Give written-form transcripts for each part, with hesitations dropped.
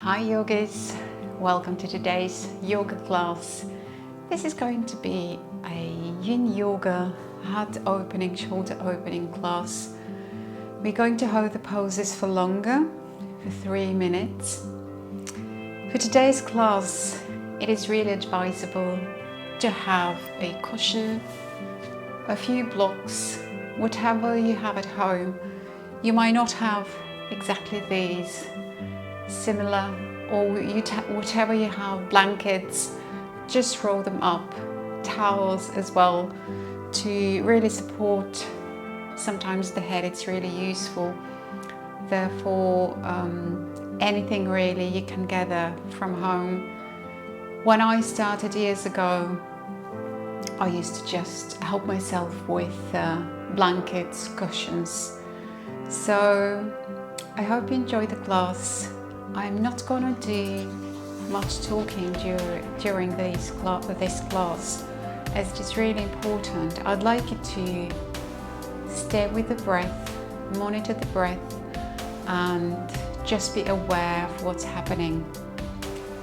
Hi yogis, welcome to today's yoga class. This is going to be a Yin Yoga heart opening, shoulder opening class. We're going to hold the poses for longer, for 3 minutes. For today's class, it is really advisable to have a cushion, a few blocks, whatever you have at home. You might not have exactly these, similar, or whatever you have, blankets, just roll them up, towels as well, to really support sometimes the head. It's really useful. Therefore, anything really you can gather from home. When I started years ago, I used to just help myself with blankets, cushions. So I hope you enjoy the class. I'm not going to do much talking during this class, as it is really important. I'd like you to stay with the breath, monitor the breath, and just be aware of what's happening.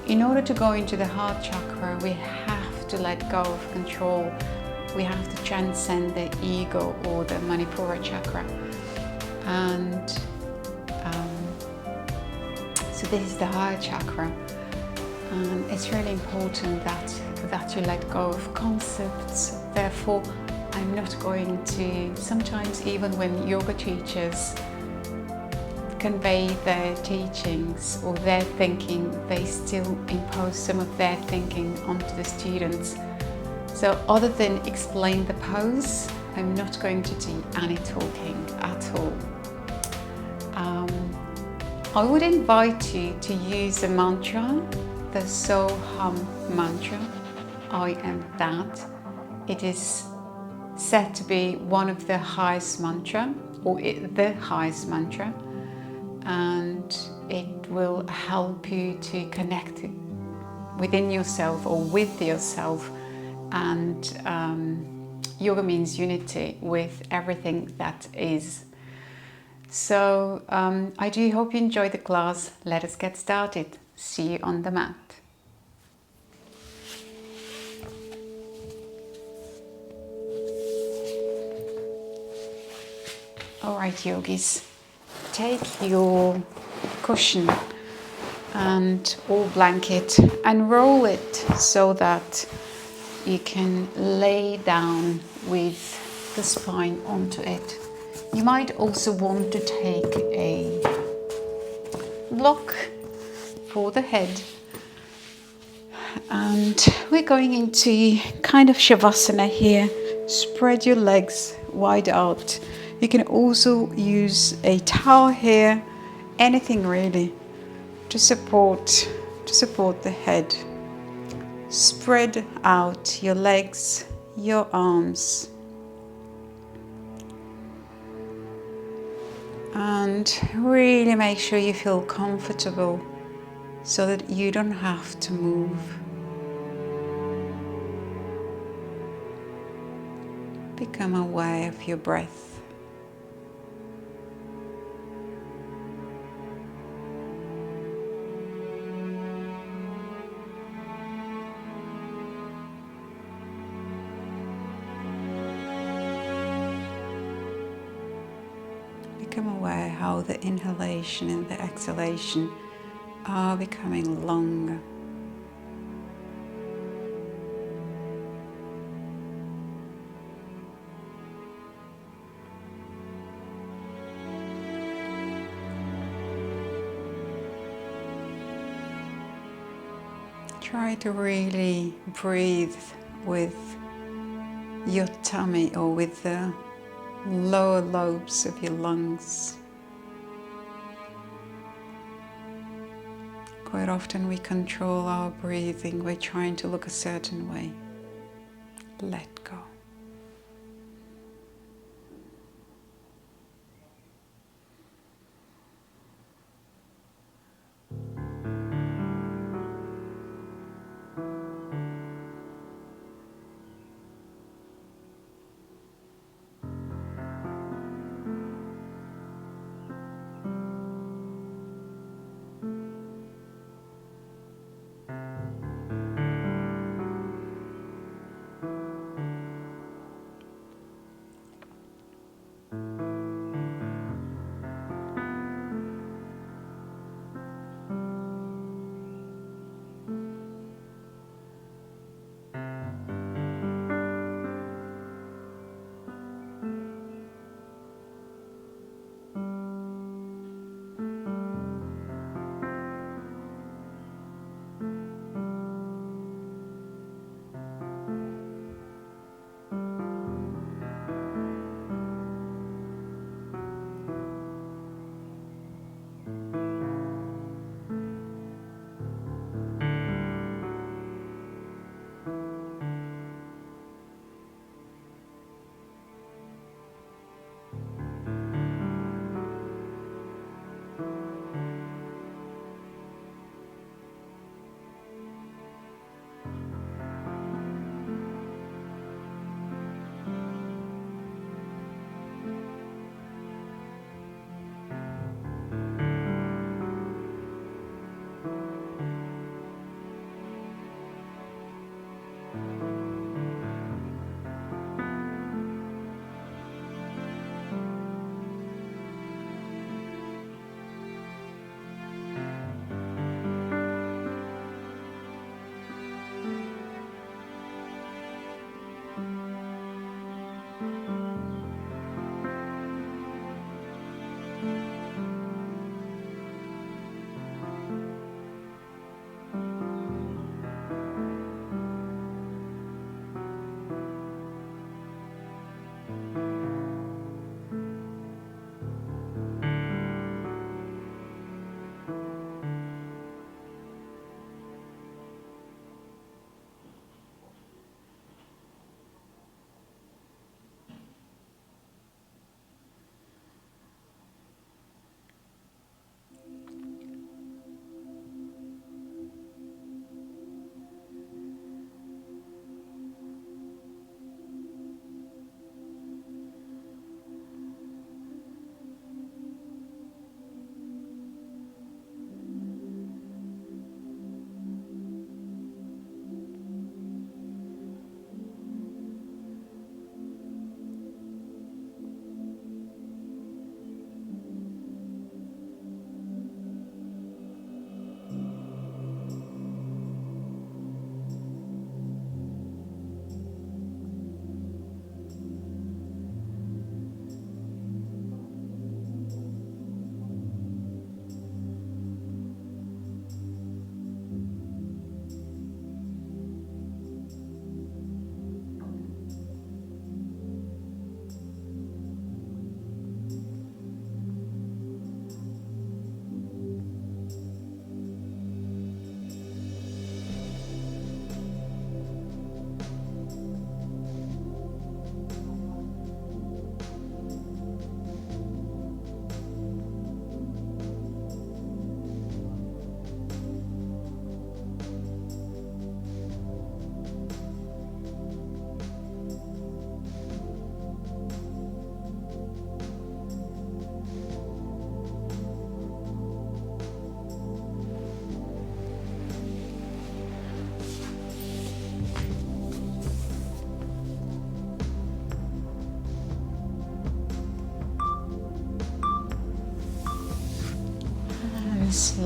In order to go into the heart chakra, we have to let go of control. We have to transcend the ego or the Manipura chakra. And so this is the heart chakra, and it's really important that you let go of concepts. Therefore, I'm not going to, sometimes even when yoga teachers convey their teachings or their thinking, they still impose some of their thinking onto the students. So other than explain the pose, I'm not going to do any talking at all. I would invite you to use a mantra, the So-Hum mantra, I am that. It is said to be one of the highest mantra, or the highest mantra, and it will help you to connect within yourself or with yourself. And yoga means unity with everything that is. So I do hope you enjoy the class. Let us get started. See you on the mat. Alright yogis, take your cushion and or blanket and roll it so that you can lay down with the spine onto it. You might also want to take a block for the head, and we're going into kind of Shavasana here. Spread your legs wide out. You can also use a towel here, anything really to support the head. Spread out your legs, your arms, and really make sure you feel comfortable so that you don't have to move. Become aware of your breath. Become aware how the inhalation and the exhalation are becoming longer. Try to really breathe with your tummy or with the lower lobes of your lungs. Quite often we control our breathing. We're trying to look a certain way. Let go.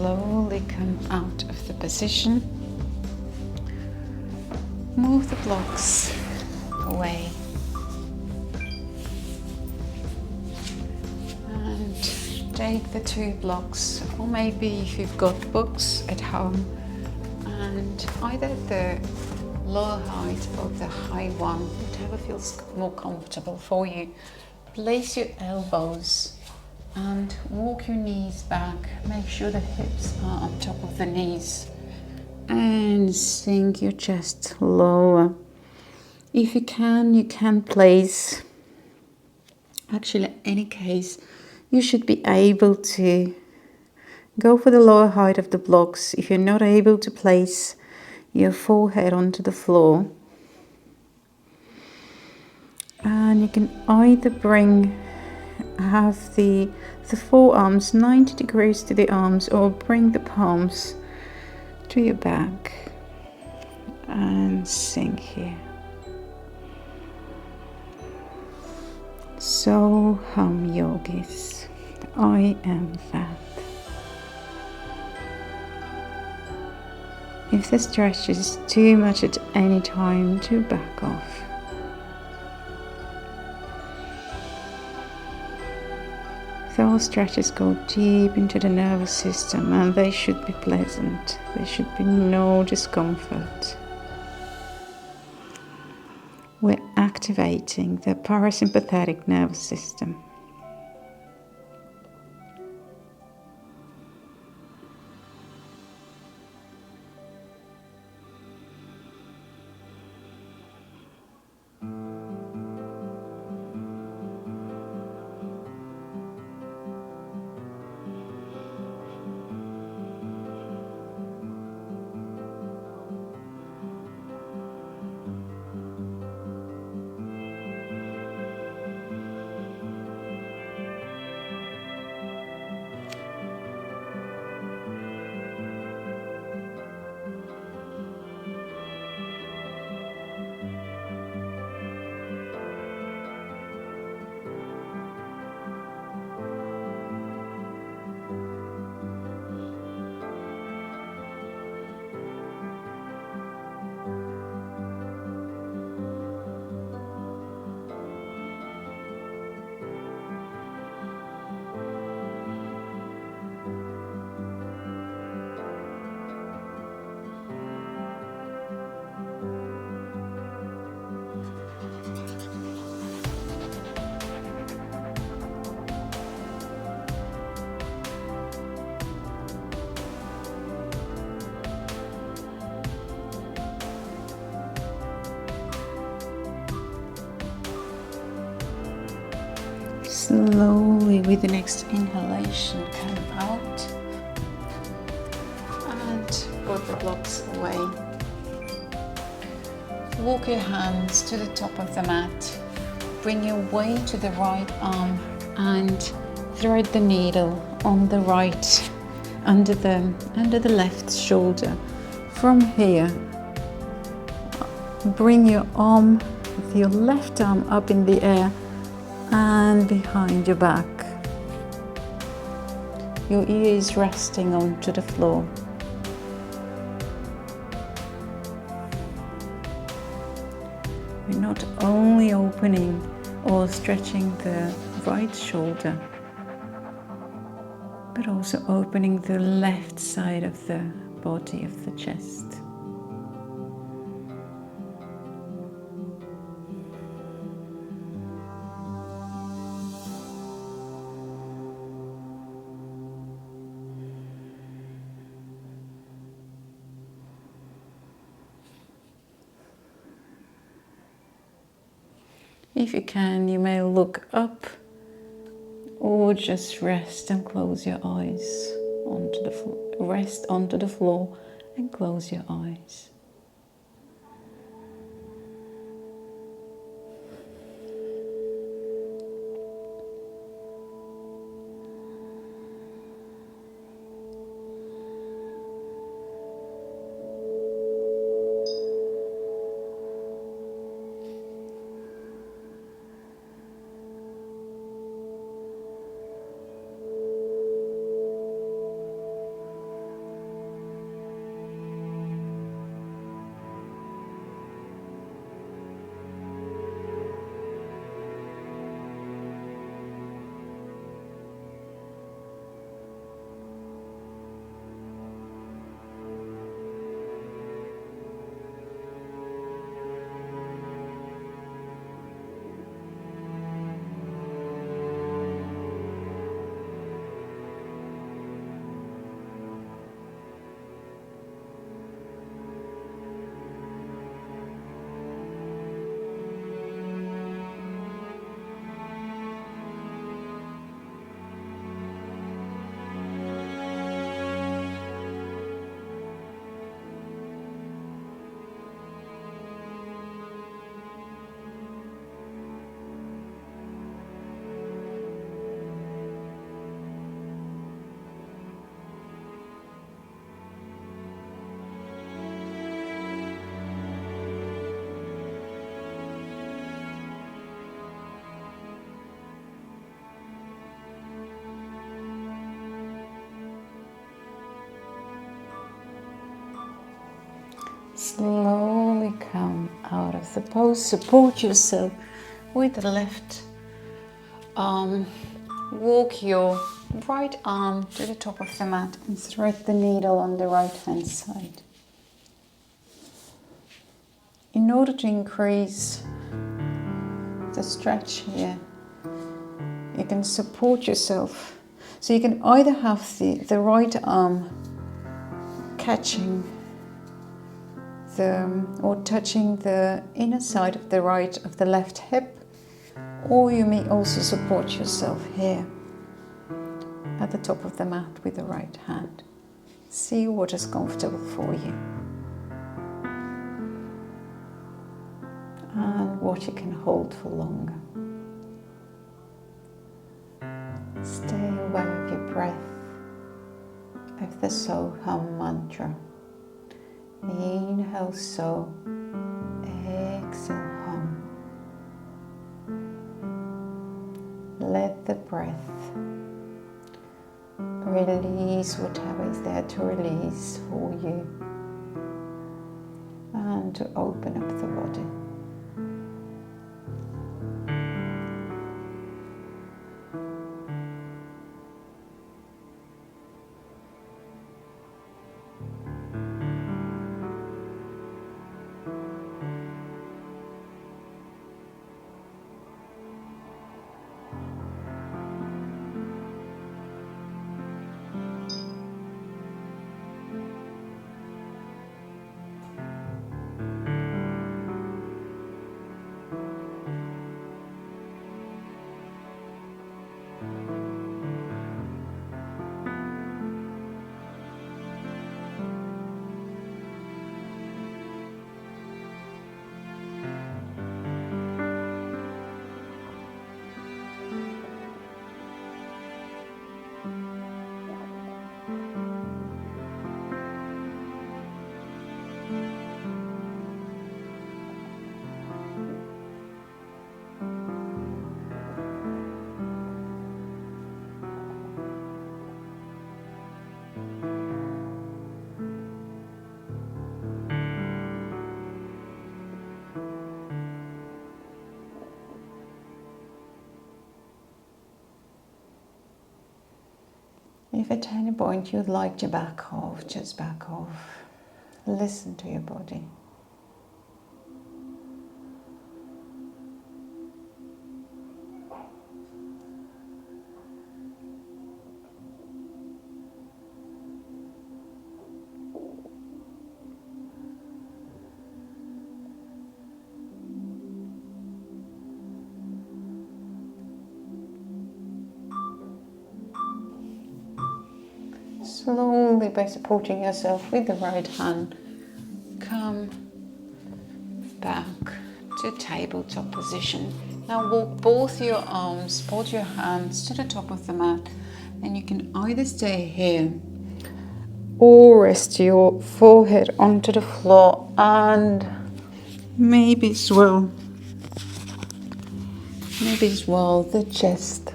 slowly come out of the position. Move the blocks away. And take the 2 blocks, or maybe if you've got books at home, and either the lower height or the high one, whatever feels more comfortable for you. Place your elbows and walk your knees back. Make sure the hips are on top of the knees. And sink your chest lower. If you can place, actually in any case, you should be able to go for the lower height of the blocks. If you're not able to place your forehead onto the floor, and you can either have the forearms 90 degrees to the arms, or bring the palms to your back and sink here. So hum yogis, I am that. If the stretch is too much at any time, to back off. Those stretches go deep into the nervous system, and they should be pleasant. There should be no discomfort. We're activating the parasympathetic nervous system. Slowly, with the next inhalation, come out and put the blocks away. Walk your hands to the top of the mat. Bring your weight to the right arm and thread the needle on the right, under the left shoulder. From here, bring your arm, with your left arm up in the air and behind your back. Your ear is resting onto the floor. We're not only opening or stretching the right shoulder, but also opening the left side of the body, of the chest. If you can, you may look up or just rest and close your eyes onto the floor. Rest onto the floor and close your eyes. Slowly come out of the pose. Support yourself with the left arm. Walk your right arm to the top of the mat and thread the needle on the right hand side. In order to increase the stretch here, you can support yourself. So you can either have the right arm catching or touching the inner side of the left hip, or you may also support yourself here at the top of the mat with the right hand. See what is comfortable for you and what you can hold for longer. Stay aware of your breath, of the So Hum mantra. Inhale So, exhale Hum. Let the breath release whatever is there to release for you and to open up the body. If at any point you'd like to back off, just back off. Listen to your body. Slowly, by supporting yourself with the right hand, come back to tabletop position. Now walk both your arms, both your hands to the top of the mat, and you can either stay here or rest your forehead onto the floor, and maybe as well the chest.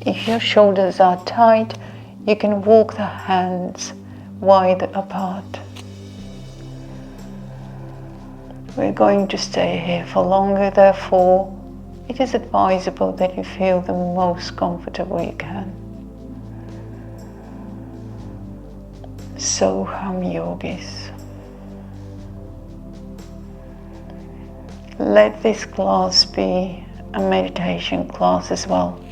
If your shoulders are tight, you can walk the hands wide apart. We're going to stay here for longer, therefore it is advisable that you feel the most comfortable you can. So Hum yogis. Let this class be a meditation class as well.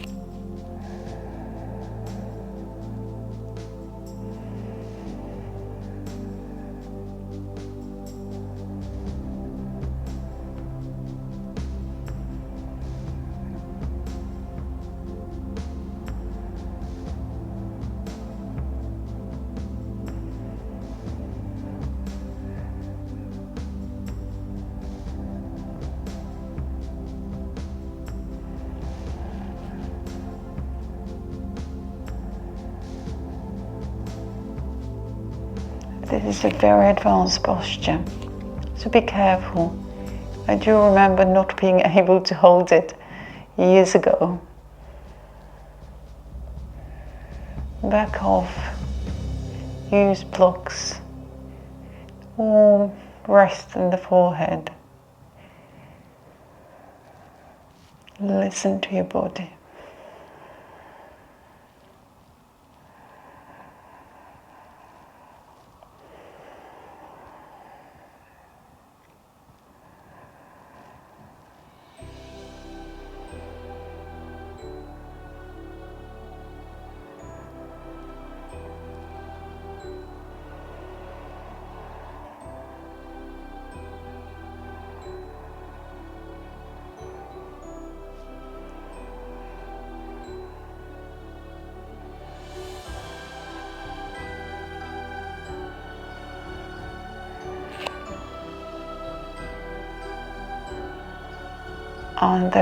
This is a very advanced posture, so be careful. I do remember not being able to hold it years ago. back off, use blocks, or rest in the forehead. Listen to your body. And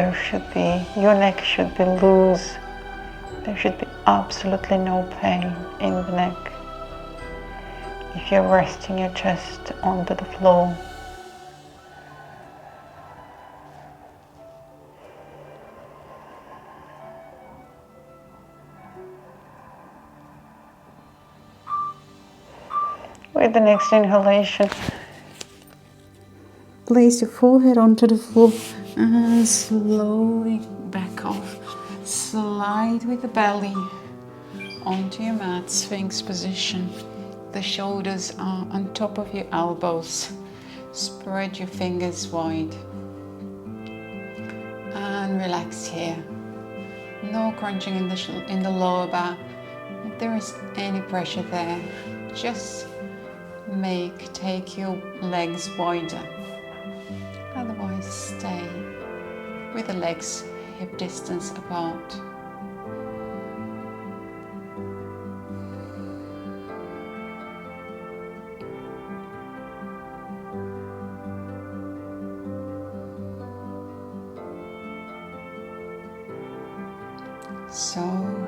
your neck should be loose. There should be absolutely no pain in the neck. If you're resting your chest onto the floor, with the next inhalation, place your forehead onto the floor and slowly back off. Slide with the belly onto your mat, Sphinx position. The shoulders are on top of your elbows. Spread your fingers wide and relax here. No crunching in the lower back. If there is any pressure there, just take your legs wider. Otherwise, stay with the legs hip distance apart. So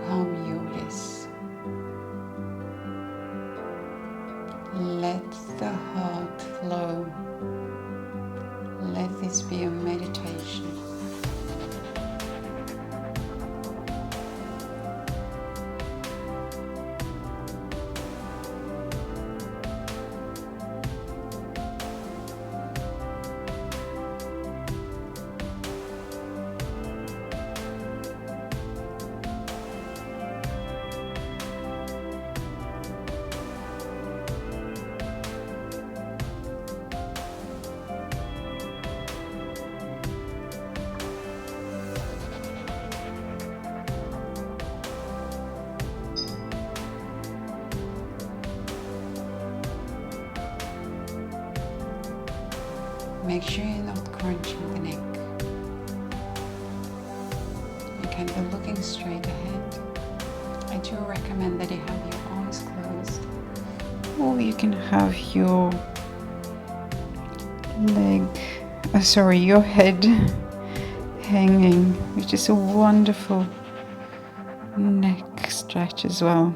hum yogis. Let the heart flow. Let this be a meditation. Make sure you're not crunching the neck. You can be looking straight ahead. I do recommend that you have your eyes closed, or you can have your your head hanging, which is a wonderful neck stretch as well.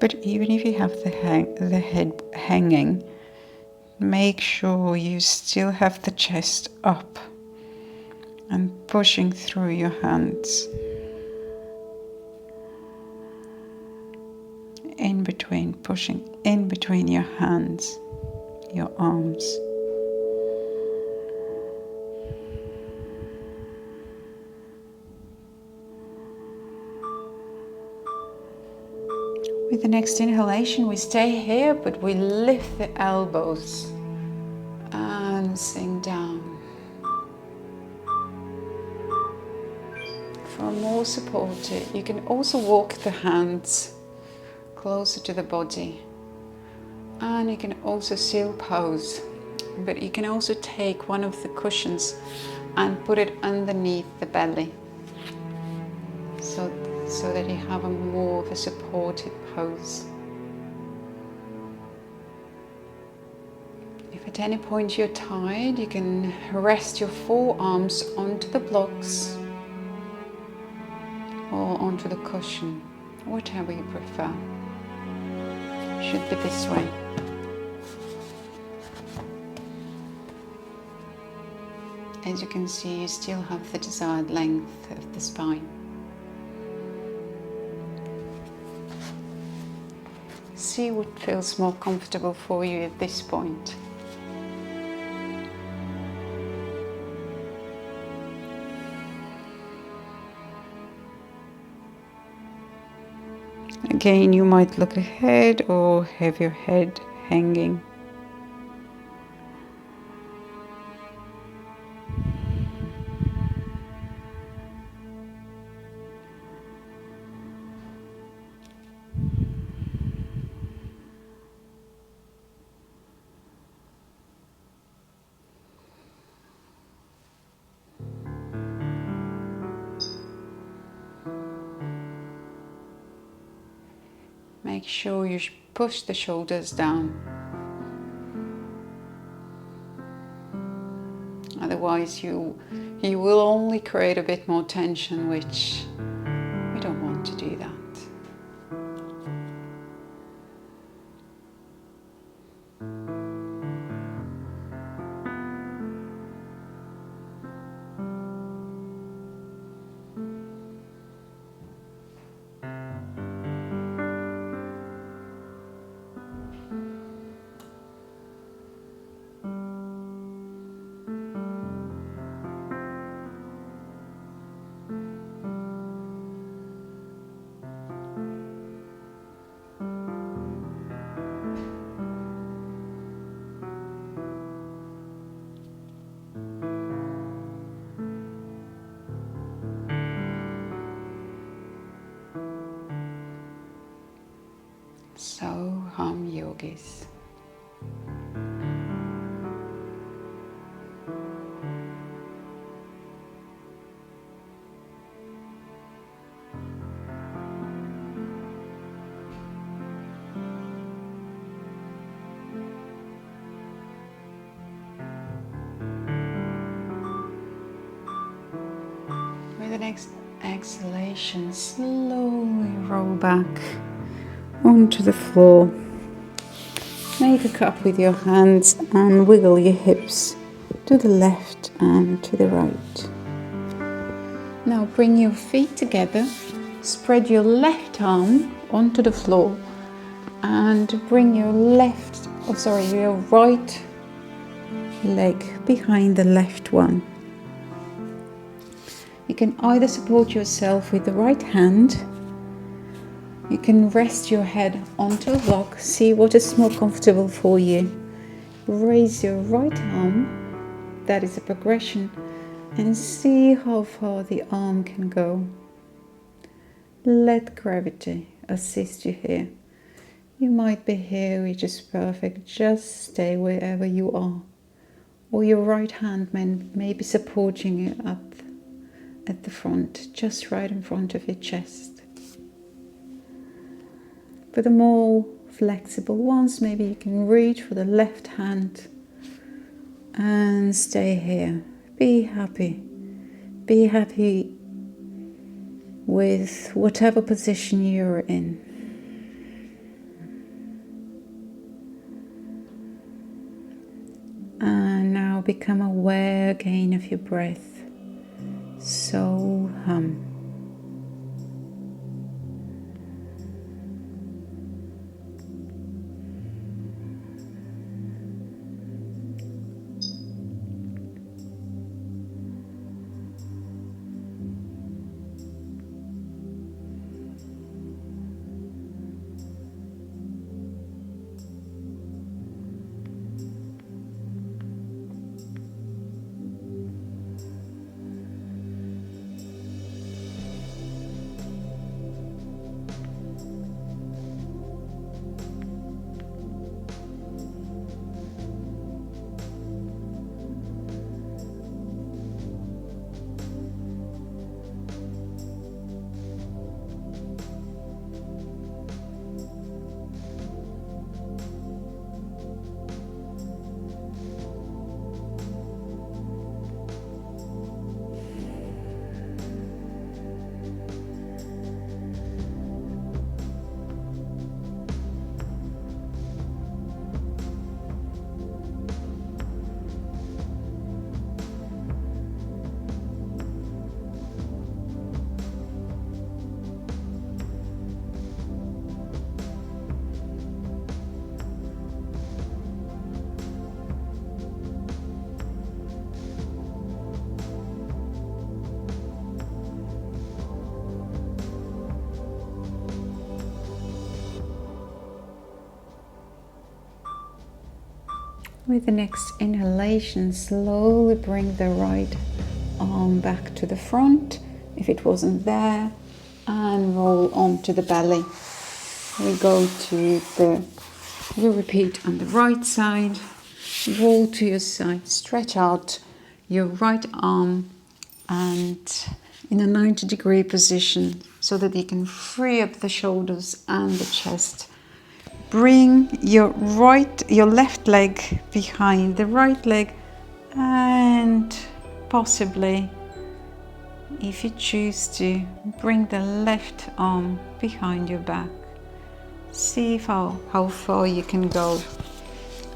But even if you have the head hanging, make sure you still have the chest up and pushing through your hands. Pushing in between your hands, your arms. With the next inhalation, we stay here, but we lift the elbows and sink down. For more support, you can also walk the hands closer to the body. And you can also seal pose, but you can also take one of the cushions and put it underneath the belly, so that you have a more of a supported pose. At any point you're tired, you can rest your forearms onto the blocks or onto the cushion, whatever you prefer. Should be this way. As you can see, you still have the desired length of the spine. See what feels more comfortable for you at this point. Again, you might look ahead or have your head hanging. Make sure you push the shoulders down. Otherwise you will only create a bit more tension, which we don't want to do that. So hum, yogis. With the next exhalation, slowly roll back onto the floor. Make a cup with your hands and wiggle your hips to the left and to the right. Now bring your feet together, spread your left arm onto the floor and bring your your right leg behind the left one. You can either support yourself with the right hand. You can rest your head onto a block. See what is more comfortable for you. Raise your right arm. That is a progression. And see how far the arm can go. Let gravity assist you here. You might be here, which is perfect. Just stay wherever you are. Or your right hand may be supporting you at the front, just right in front of your chest. For the more flexible ones, maybe you can reach for the left hand and stay here. Be happy. Be happy with whatever position you're in. And now become aware again of your breath. So hum. With the next inhalation, slowly bring the right arm back to the front if it wasn't there, and roll onto the belly. We go to you repeat on the right side, roll to your side, stretch out your right arm and in a 90-degree position so that you can free up the shoulders and the chest. Bring your left leg behind the right leg, and possibly, if you choose to, bring the left arm behind your back. See how far you can go.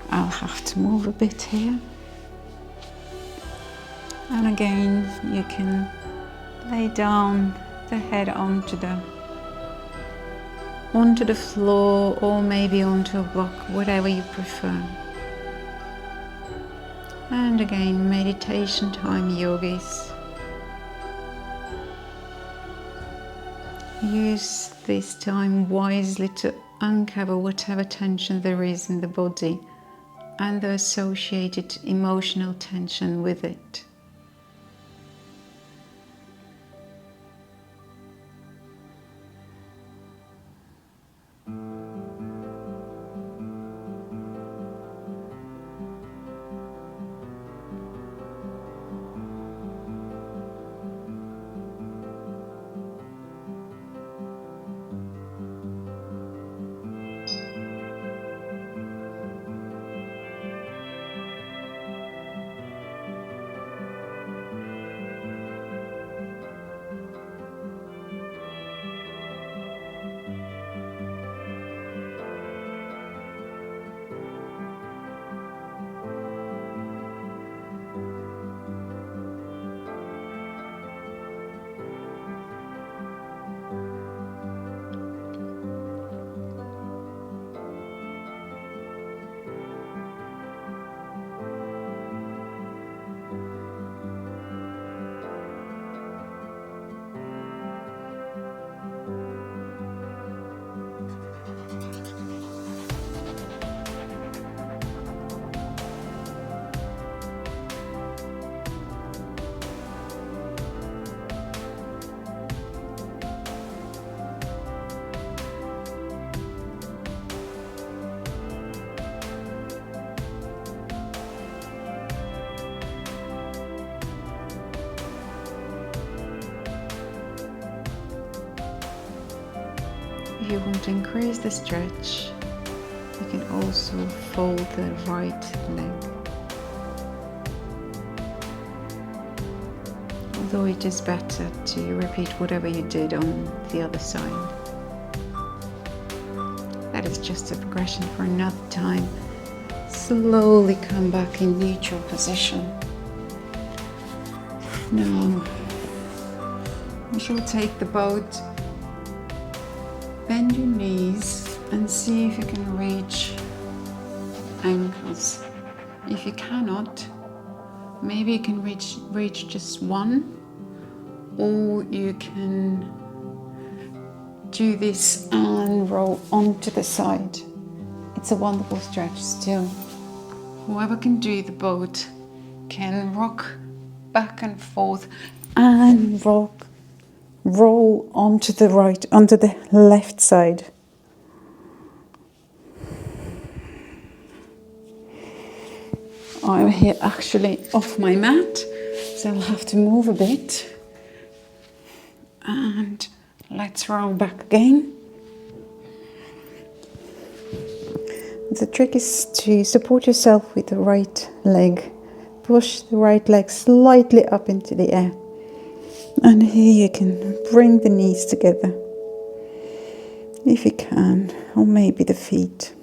I'll have to move a bit here. And again, you can lay down the head onto the floor, or maybe onto a block, whatever you prefer. And again, meditation time, yogis. Use this time wisely to uncover whatever tension there is in the body and the associated emotional tension with it. If you want to increase the stretch, you can also fold the right leg. Although it is better to repeat whatever you did on the other side. That is just a progression for another time. Slowly come back in neutral position. Now, we shall take the boat. Bend your knees and see if you can reach ankles. If you cannot, maybe you can reach just one, or you can do this and roll onto the side. It's a wonderful stretch still. Whoever can do the boat can rock back and forth and roll onto the left side. I'm here actually off my mat, so I'll have to move a bit. And let's roll back again. The trick is to support yourself with the right leg. Push the right leg slightly up into the air. And here you can bring the knees together, if you can, or maybe the feet.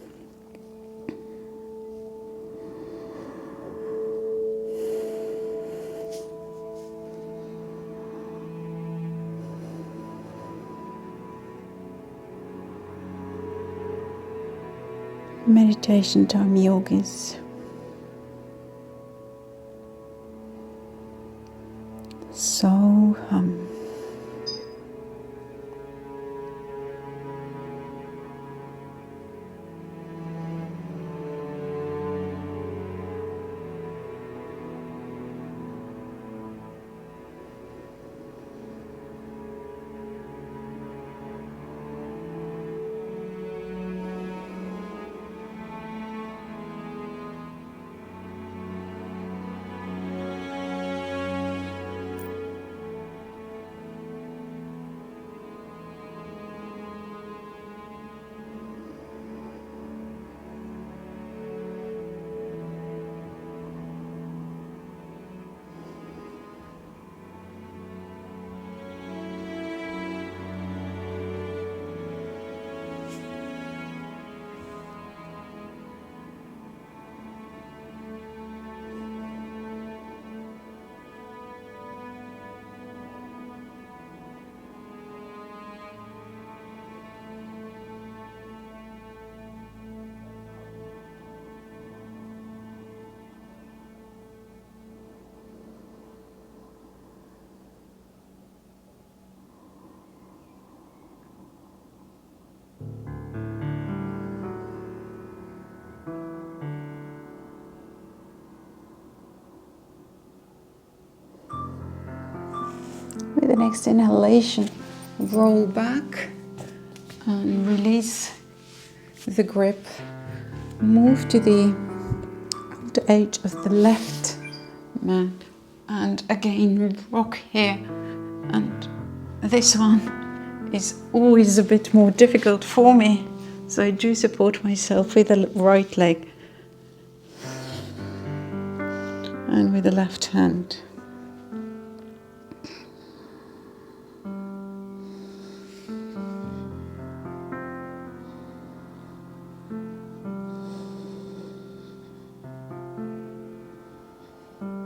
Meditation time, yogis. So with the next inhalation, roll back and release the grip. Move to the edge of the left mat and again rock here. And this one is always a bit more difficult for me, so I do support myself with the right leg and with the left hand.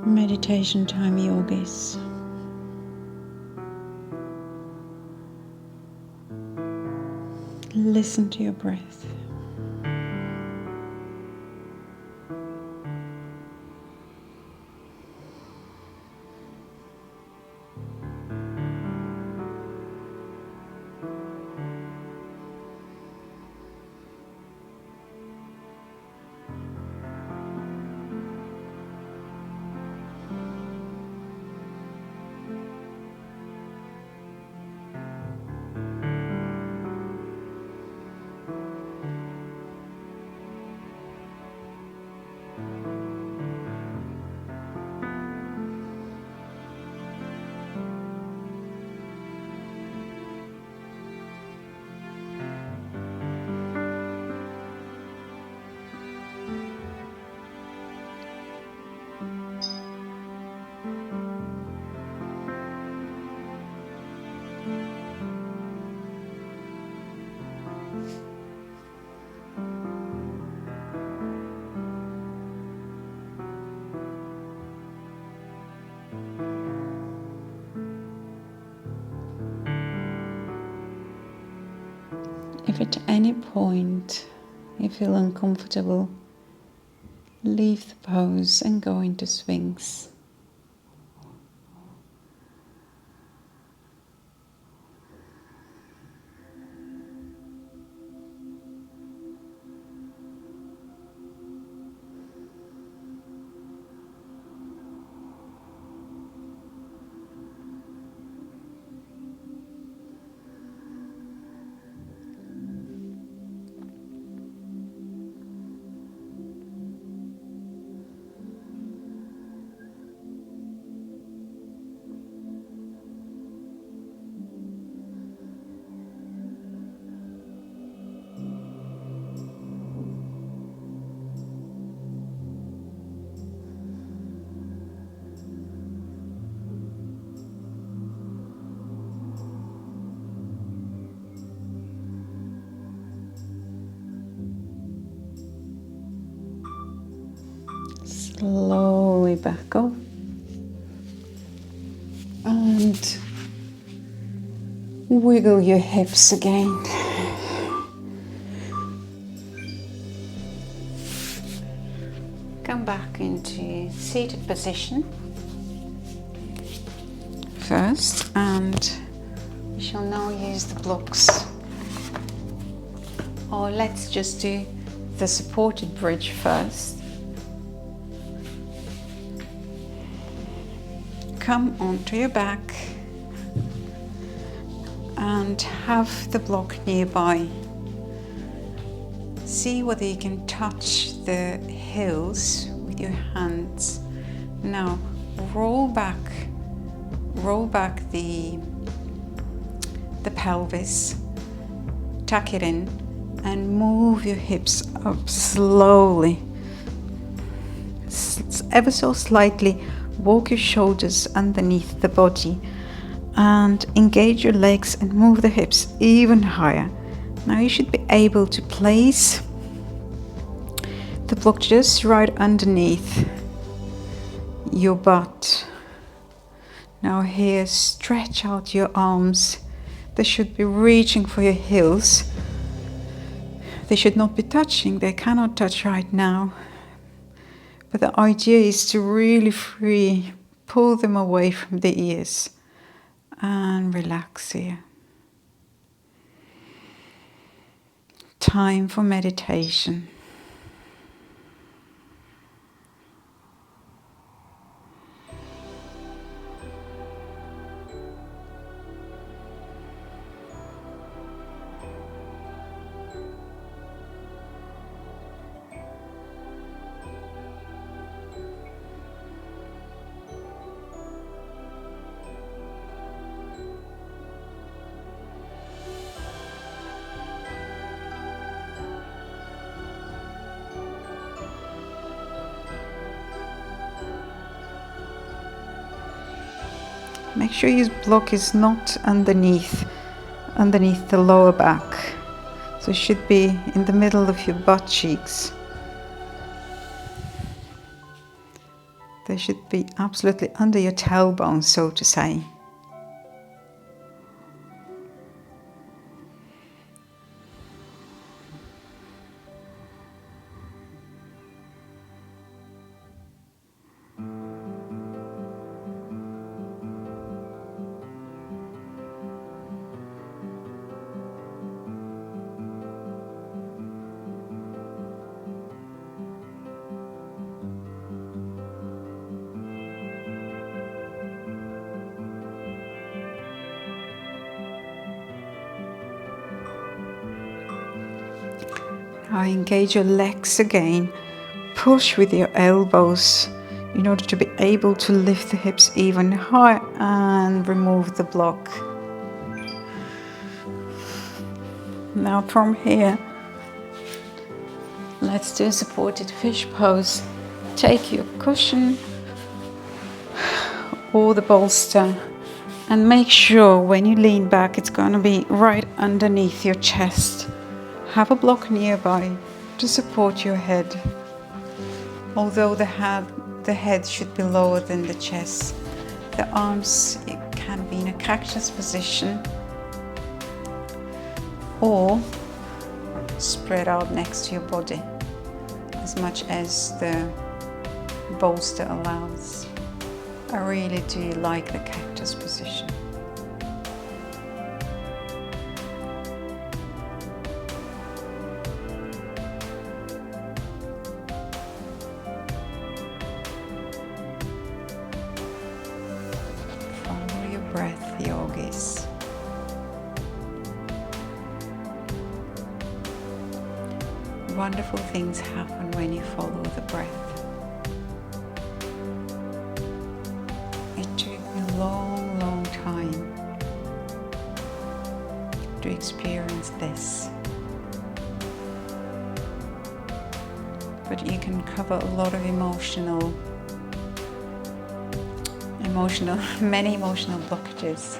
Meditation time, yogis. Listen to your breath. If at any point you feel uncomfortable, leave the pose and go into Sphinx. Slowly back up and wiggle your hips again. Come back into seated position first, and we shall now use the blocks. Or let's just do the supported bridge first. Come onto your back and have the block nearby. See whether you can touch the heels with your hands. Now roll back the pelvis, tuck it in and move your hips up slowly. Ever so slightly. Walk your shoulders underneath the body and engage your legs and move the hips even higher. Now you should be able to place the block just right underneath your butt. Now here, stretch out your arms. They should be reaching for your heels. They should not be touching. They cannot touch right now. But the idea is to really pull them away from the ears and relax here. Time for meditation. Make sure your block is not underneath the lower back. So it should be in the middle of your butt cheeks. They should be absolutely under your tailbone, so to say. Now engage your legs again. Push with your elbows in order to be able to lift the hips even higher and remove the block. Now from here, let's do a supported fish pose. Take your cushion or the bolster and make sure when you lean back it's going to be right underneath your chest. Have a block nearby to support your head. Although the head should be lower than the chest. The arms, it can be in a cactus position or spread out next to your body as much as the bolster allows. I really do like the cactus position. Follow your breath, yogis. Wonderful things happen when you follow the breath. It took me a long, long time to experience this. But you can cover a lot of many emotional blockages.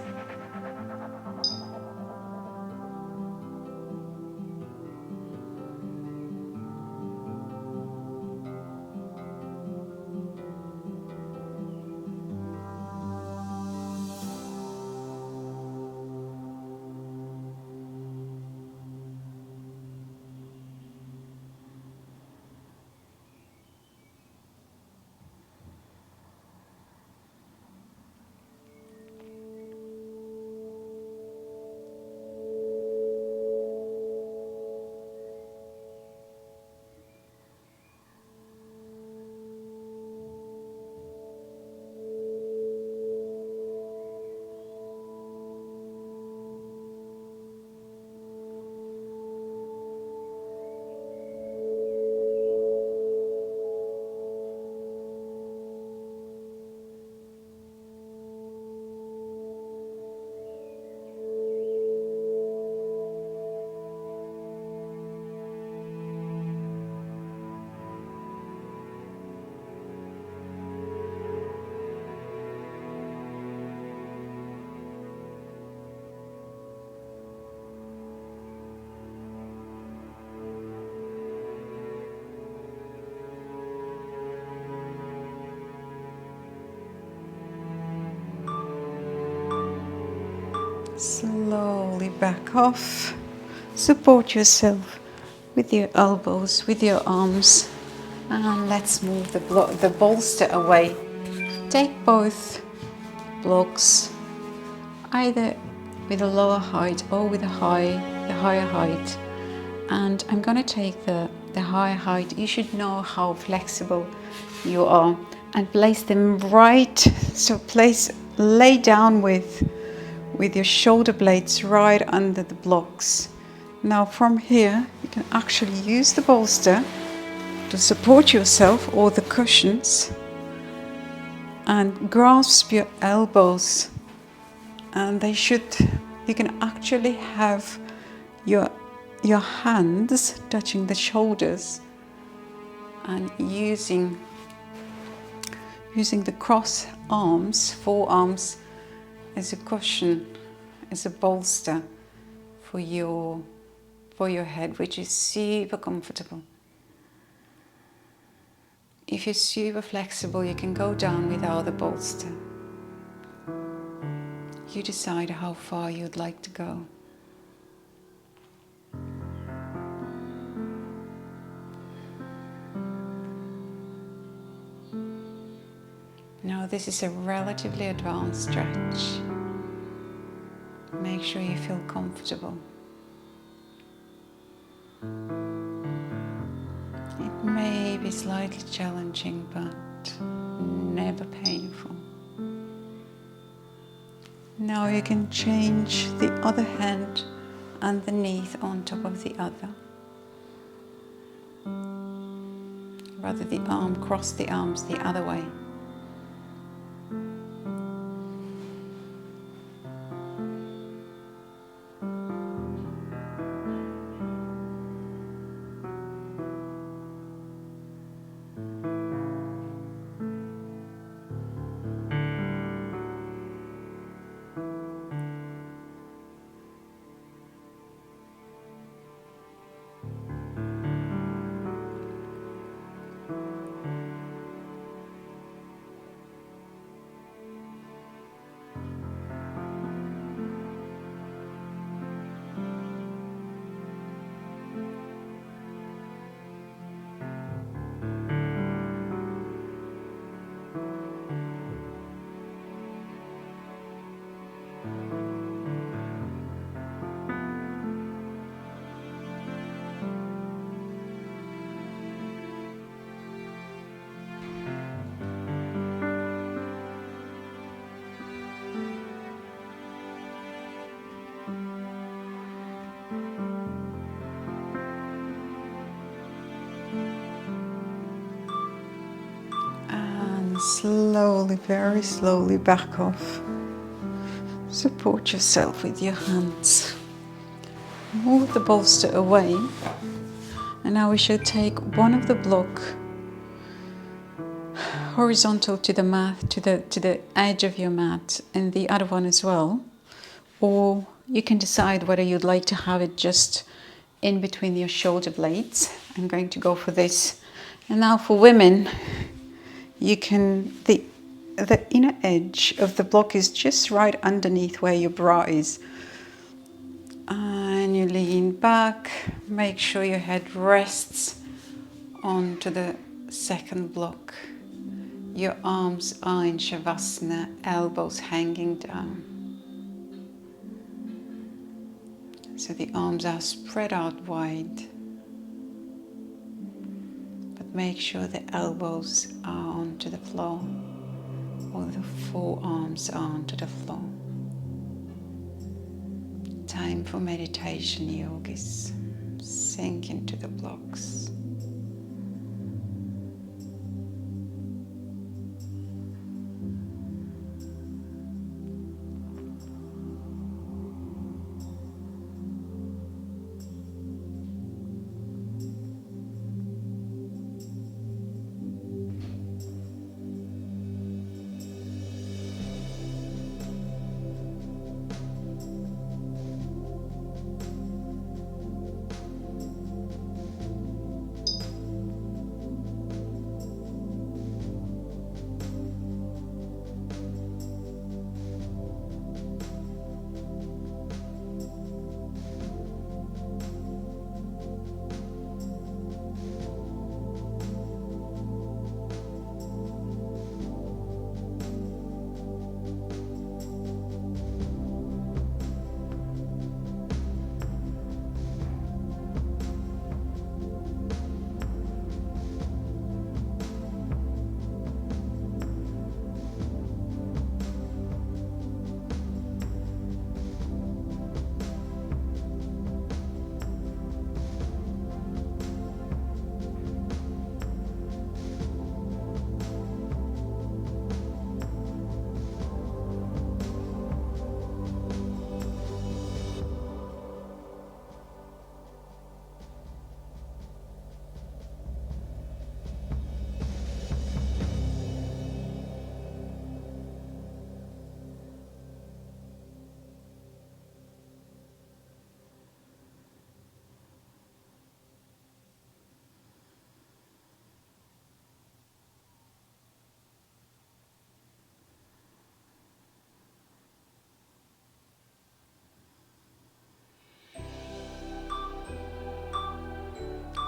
Slowly back off. Support yourself with your elbows, with your arms. And let's move the bolster away. Take both blocks, either with a lower height or with the higher height. And I'm going to take the higher height. You should know how flexible you are. And place them right, so lay down with your shoulder blades right under the blocks. Now from here, you can actually use the bolster to support yourself or the cushions and grasp your elbows. And you can actually have your hands touching the shoulders and using the cross arms, forearms, as a cushion, as a bolster for your head, which is super comfortable. If you're super flexible, you can go down without the bolster. You decide how far you'd like to go. Now this is a relatively advanced stretch. Make sure you feel comfortable. It may be slightly challenging, but never painful. Now you can change the other hand underneath on top of the other. Rather the arm, cross the arms the other way. Slowly, very slowly back off. Support yourself with your hands. Move the bolster away. And now we should take one of the block horizontal to the mat, to the edge of your mat, and the other one as well. Or you can decide whether you'd like to have it just in between your shoulder blades. I'm going to go for this. And now for women, you can, the inner edge of the block is just right underneath where your bra is. And you lean back, make sure your head rests onto the second block. Your arms are in Shavasana, elbows hanging down. So the arms are spread out wide. Make sure the elbows are onto the floor, or the forearms are onto the floor. Time for meditation, yogis. Sink into the blocks.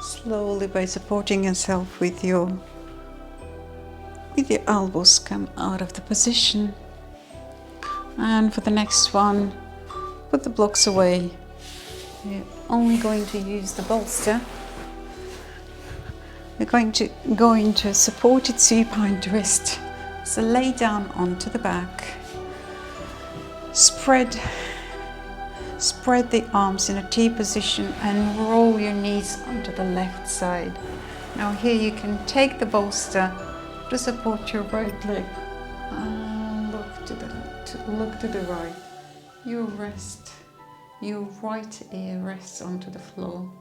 Slowly, by supporting yourself with your elbows, come out of the position. And for the next one, put the blocks away. We're only going to use the bolster. We're going to go into a supported supine twist. So lay down onto the back. Spread the arms in a T position and roll your knees onto the left side. Now here you can take the bolster to support your right leg. And look to the right. Your right ear rests onto the floor.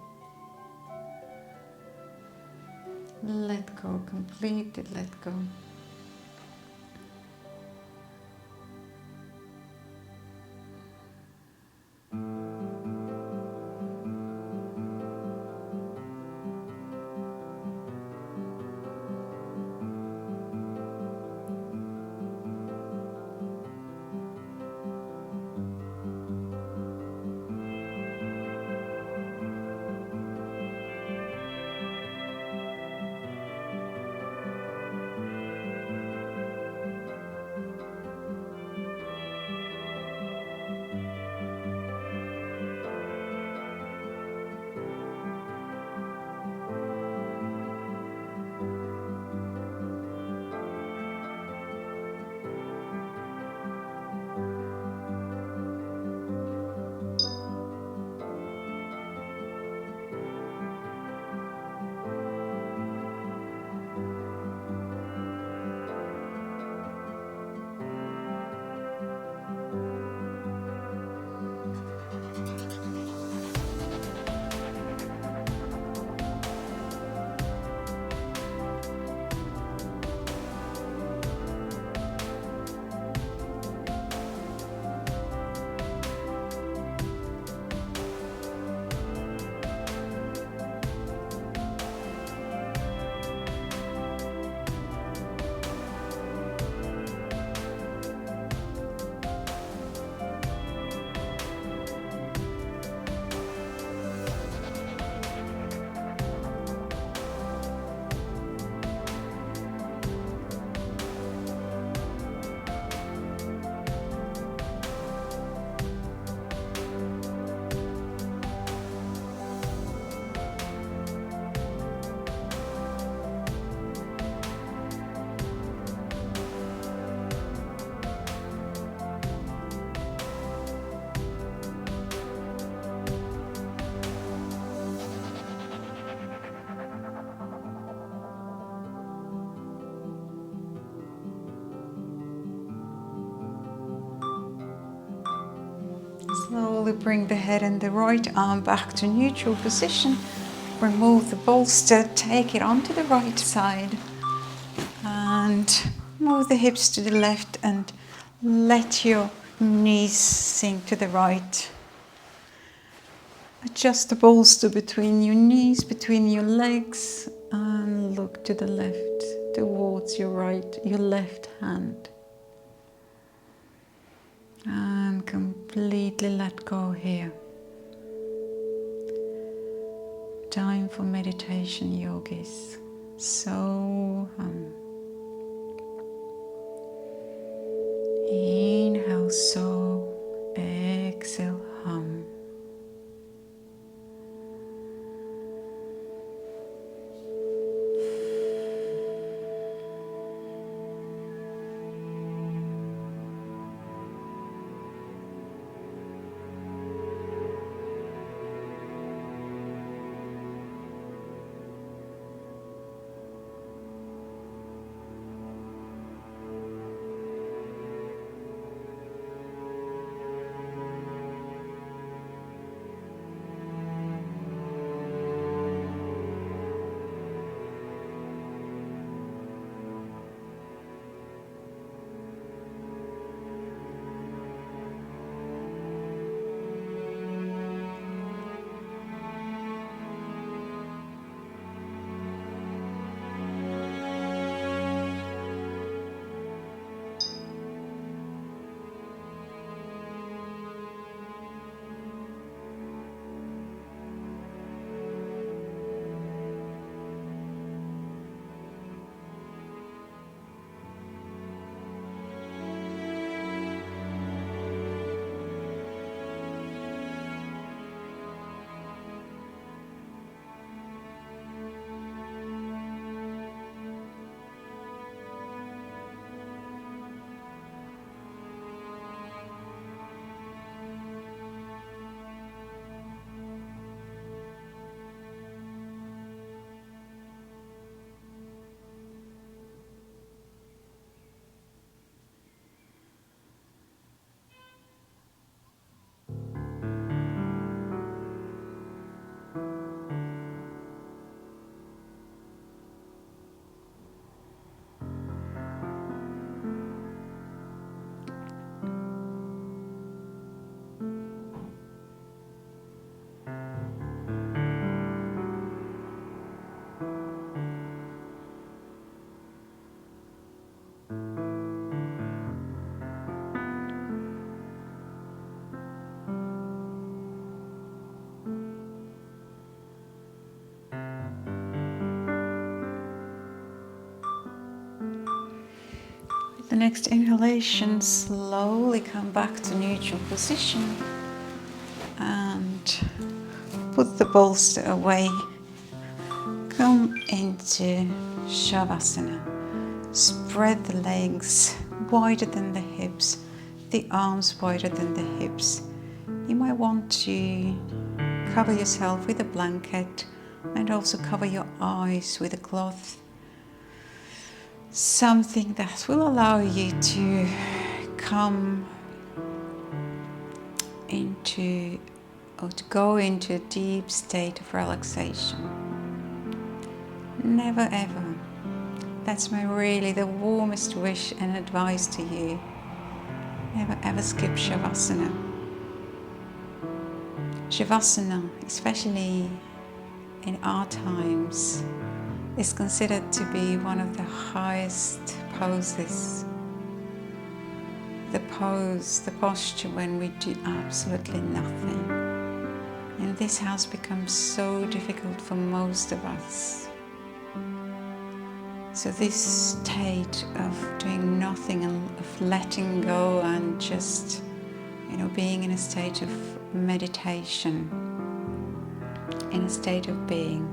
Let go, completely let go. Slowly bring the head and the right arm back to neutral position. Remove the bolster, take it onto the right side and move the hips to the left and let your knees sink to the right. Adjust the bolster between your knees, between your legs, and look to the left, towards your left hand. And completely let go here. Time for meditation, yogis. So hum. Inhale, so. Exhale, hum. the next inhalation, slowly come back to neutral position and put the bolster away. Come into Shavasana. Spread the legs wider than the hips, the arms wider than the hips. You might want to cover yourself with a blanket and also cover your eyes with a cloth. Something that will allow you to come into or to go into a deep state of relaxation. Never ever. That's my really the warmest wish and advice to you. Never ever skip Shavasana. Shavasana, especially in our times, is considered to be one of the highest poses. The pose, the posture when we do absolutely nothing. And this has become so difficult for most of us. So this state of doing nothing and of letting go and just, being in a state of meditation, in a state of being,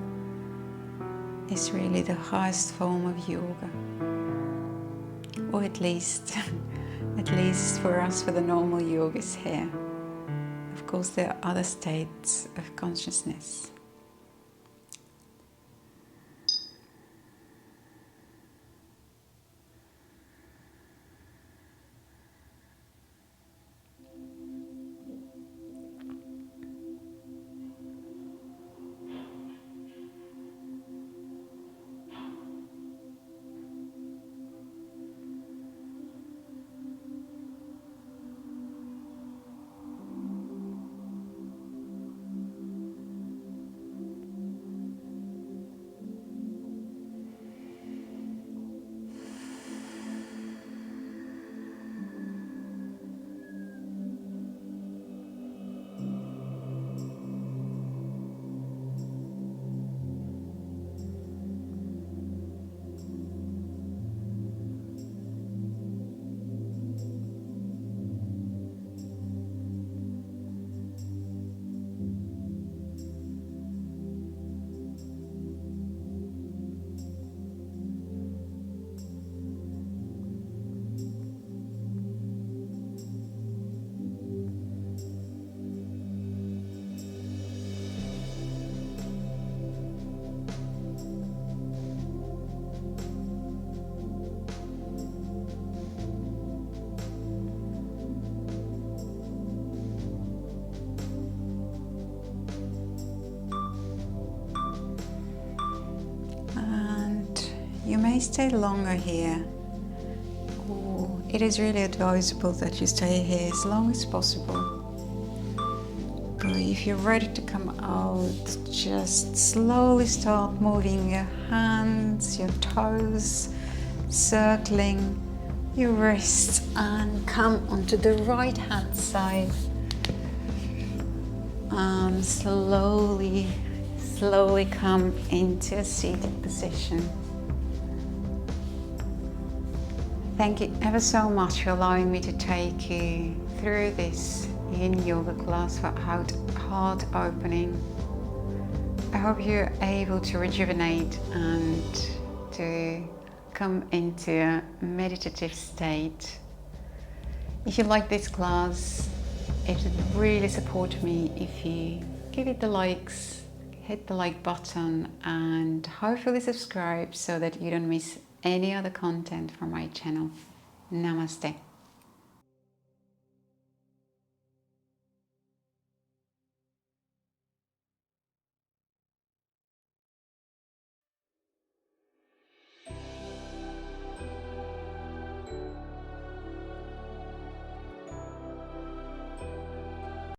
is really the highest form of yoga. Or at least for us, for the normal yogis here. Of course, there are other states of consciousness. You may stay longer here, or it is really advisable that you stay here as long as possible. But if you're ready to come out, just slowly start moving your hands, your toes, circling your wrists, and come onto the right hand side. And slowly come into a seated position. Thank you ever so much for allowing me to take you through this Yin Yoga class for heart opening. I hope you're able to rejuvenate and to come into a meditative state. If you like this class, it would really support me if you give it the likes, hit the like button, and hopefully subscribe so that you don't miss any other content from my channel. Namaste.